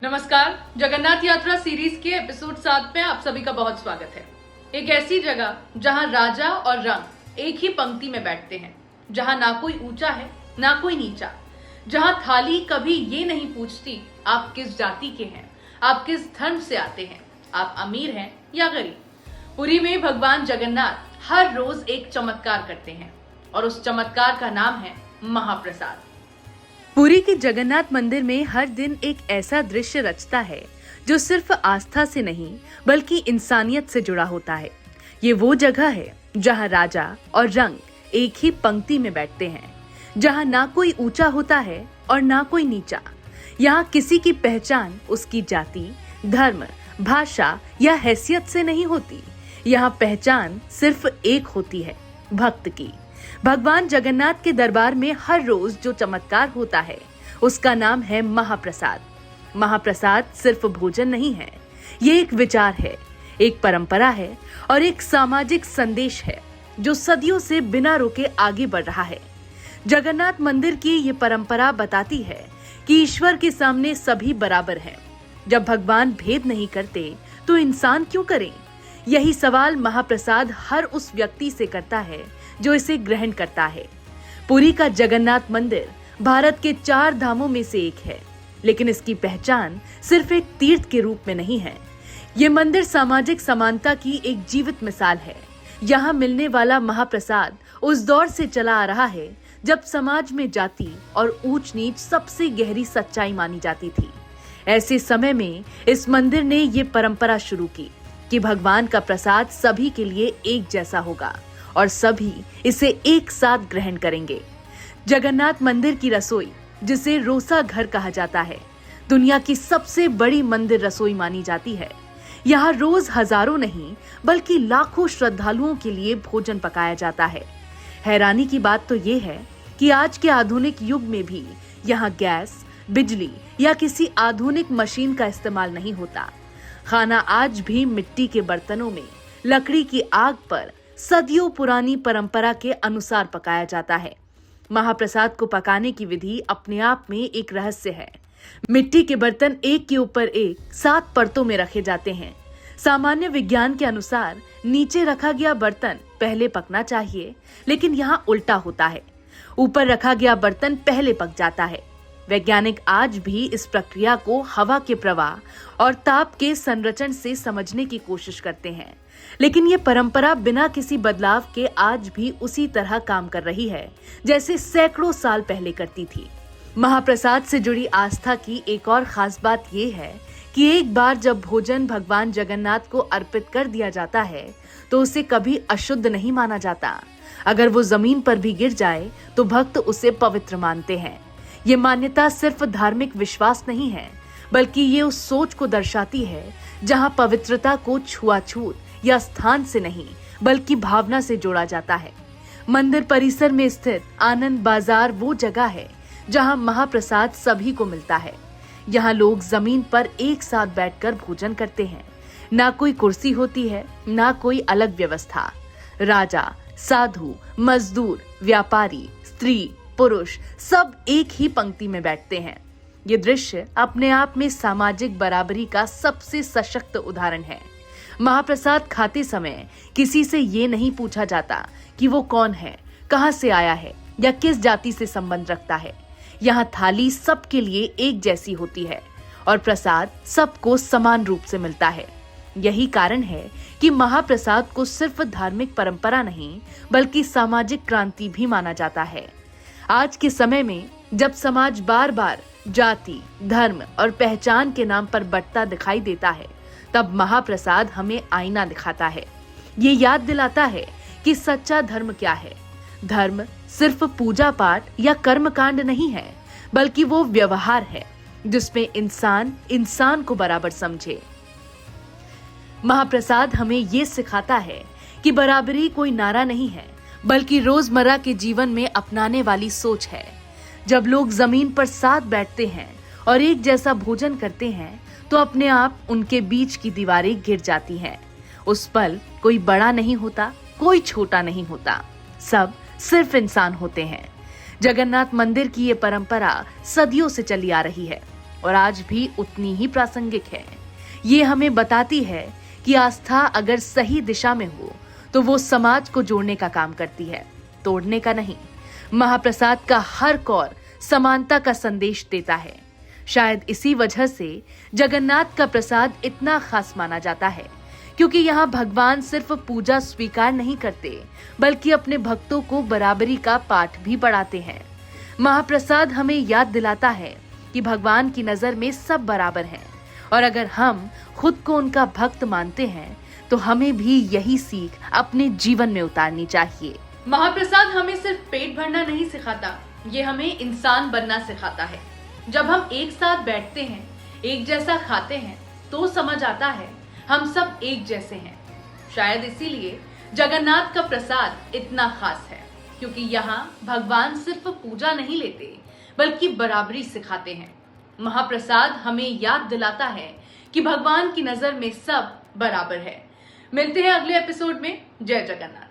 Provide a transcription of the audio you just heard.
नमस्कार। जगन्नाथ यात्रा सीरीज के एपिसोड 7 में आप सभी का बहुत स्वागत है। एक ऐसी जगह जहां राजा और रंग एक ही पंक्ति में बैठते हैं, जहां ना कोई ऊंचा है ना कोई नीचा, जहां थाली कभी ये नहीं पूछती आप किस जाति के हैं, आप किस धर्म से आते हैं, आप अमीर हैं या गरीब। पुरी में भगवान जगन्नाथ हर रोज एक चमत्कार करते हैं और उस चमत्कार का नाम है महाप्रसाद। पुरी के जगन्नाथ मंदिर में हर दिन एक ऐसा दृश्य रचता है जो सिर्फ आस्था से नहीं बल्कि इंसानियत से जुड़ा होता है। ये वो जगह है जहां राजा और रंग एक ही पंक्ति में बैठते हैं, जहां ना कोई ऊंचा होता है और ना कोई नीचा। यहाँ किसी की पहचान उसकी जाति, धर्म, भाषा या हैसियत से नहीं होती। यहाँ पहचान सिर्फ एक होती है, भक्त की। भगवान जगन्नाथ के दरबार में हर रोज जो चमत्कार होता है उसका नाम है महाप्रसाद। महाप्रसाद सिर्फ भोजन नहीं है, ये एक विचार है, एक परंपरा है और एक सामाजिक संदेश है जो सदियों से बिना रुके आगे बढ़ रहा है। जगन्नाथ मंदिर की ये परंपरा बताती है कि ईश्वर के सामने सभी बराबर हैं। जब भगवान भेद नहीं करते तो इंसान क्यों करें? यही सवाल महाप्रसाद हर उस व्यक्ति से करता है जो इसे ग्रहण करता है। पुरी का जगन्नाथ मंदिर भारत के 4 धामों में से एक है, लेकिन इसकी पहचान सिर्फ एक तीर्थ के रूप में नहीं है। ये मंदिर सामाजिक समानता की एक जीवित मिसाल है। यहाँ मिलने वाला महाप्रसाद उस दौर से चला आ रहा है जब समाज में जाति और ऊंच नीच सबसे गहरी सच्चाई मानी जाती थी। ऐसे समय में इस मंदिर ने ये परंपरा शुरू की कि भगवान का प्रसाद सभी के लिए एक जैसा होगा और सभी इसे एक साथ ग्रहण करेंगे। जगन्नाथ मंदिर की रसोई, जिसे रोसा घर कहा जाता है, दुनिया की सबसे बड़ी मंदिर रसोई मानी जाती है। यहाँ रोज हजारों नहीं बल्कि लाखों श्रद्धालुओं के लिए भोजन पकाया जाता है। हैरानी की बात तो ये है कि आज के आधुनिक युग में भी यहाँ गैस, बिजली या किसी आधुनिक मशीन का इस्तेमाल नहीं होता। खाना आज भी मिट्टी के बर्तनों में लकड़ी की आग पर सदियों पुरानी परंपरा के अनुसार पकाया जाता है। महाप्रसाद को पकाने की विधि अपने आप में एक रहस्य है। मिट्टी के बर्तन एक के ऊपर एक 7 परतों में रखे जाते हैं। सामान्य विज्ञान के अनुसार नीचे रखा गया बर्तन पहले पकना चाहिए, लेकिन यहाँ उल्टा होता है। ऊपर रखा गया बर्तन पहले पक जाता है। वैज्ञानिक आज भी इस प्रक्रिया को हवा के प्रवाह और ताप के संरचन से समझने की कोशिश करते हैं, लेकिन ये परंपरा बिना किसी बदलाव के आज भी उसी तरह काम कर रही है जैसे सैकड़ों साल पहले करती थी। महाप्रसाद से जुड़ी आस्था की एक और खास बात ये है कि एक बार जब भोजन भगवान जगन्नाथ को अर्पित कर दिया जाता है तो उसे कभी अशुद्ध नहीं माना जाता। अगर वो जमीन पर भी गिर जाए तो भक्त उसे पवित्र मानते हैं। ये मान्यता सिर्फ धार्मिक विश्वास नहीं है, बल्कि ये उस सोच को दर्शाती है जहां पवित्रता को छुआछूत या स्थान से नहीं बल्कि भावना से जोड़ा जाता है। मंदिर परिसर में स्थित आनंद बाजार वो जगह है जहां महाप्रसाद सभी को मिलता है। यहाँ लोग जमीन पर एक साथ बैठकर भोजन करते हैं। ना कोई कुर्सी होती है, ना कोई अलग व्यवस्था। राजा, साधु, मजदूर, व्यापारी, स्त्री, पुरुष सब एक ही पंक्ति में बैठते हैं। ये दृश्य अपने आप में सामाजिक बराबरी का सबसे सशक्त उदाहरण है। महाप्रसाद खाते समय किसी से ये नहीं पूछा जाता कि वो कौन है, कहां से आया है या किस जाति से संबंध रखता है। यहाँ थाली सबके लिए एक जैसी होती है और प्रसाद सबको समान रूप से मिलता है। यही कारण है कि महाप्रसाद को सिर्फ धार्मिक परंपरा नहीं बल्कि सामाजिक क्रांति भी माना जाता है। आज के समय में जब समाज बार बार जाति, धर्म और पहचान के नाम पर बंटता दिखाई देता है, तब महाप्रसाद हमें आईना दिखाता है। ये याद दिलाता है कि सच्चा धर्म क्या है। धर्म सिर्फ पूजा पाठ या कर्मकांड नहीं है, बल्कि वो व्यवहार है जिसमें इंसान इंसान को बराबर समझे। महाप्रसाद हमें ये सिखाता है कि बराबरी कोई नारा नहीं है, बल्कि रोजमर्रा के जीवन में अपनाने वाली सोच है। जब लोग जमीन पर साथ बैठते हैं और एक जैसा भोजन करते हैं तो अपने आप उनके बीच की दीवारें गिर जाती हैं। उस पल कोई बड़ा नहीं होता, कोई छोटा नहीं होता, सब सिर्फ इंसान होते हैं। जगन्नाथ मंदिर की ये परंपरा सदियों से चली आ रही है। और आज भी उतनी ही प्रासंगिक है। ये हमें बताती है कि आस्था अगर सही दिशा में हो तो वो समाज को जोड़ने का काम करती है, तोड़ने का नहीं। महाप्रसाद का हर कौर समानता का संदेश देता है। शायद इसी वजह से जगन्नाथ का प्रसाद इतना खास माना जाता है, क्योंकि यहाँ भगवान सिर्फ पूजा स्वीकार नहीं करते बल्कि अपने भक्तों को बराबरी का पाठ भी पढ़ाते हैं। महाप्रसाद हमें याद दिलाता है कि भगवान की नजर में सब बराबर हैं, और अगर हम खुद को उनका भक्त मानते हैं तो हमें भी यही सीख अपने जीवन में उतारनी चाहिए। महाप्रसाद हमें सिर्फ पेट भरना नहीं सिखाता, ये हमें इंसान बनना सिखाता है। जब हम एक साथ बैठते हैं, एक जैसा खाते हैं, तो समझ आता है हम सब एक जैसे हैं। शायद इसीलिए जगन्नाथ का प्रसाद इतना खास है, क्योंकि यहाँ भगवान सिर्फ पूजा नहीं लेते बल्कि बराबरी सिखाते हैं। महाप्रसाद हमें याद दिलाता है कि भगवान की नजर में सब बराबर है। मिलते हैं अगले एपिसोड में। जय जगन्नाथ।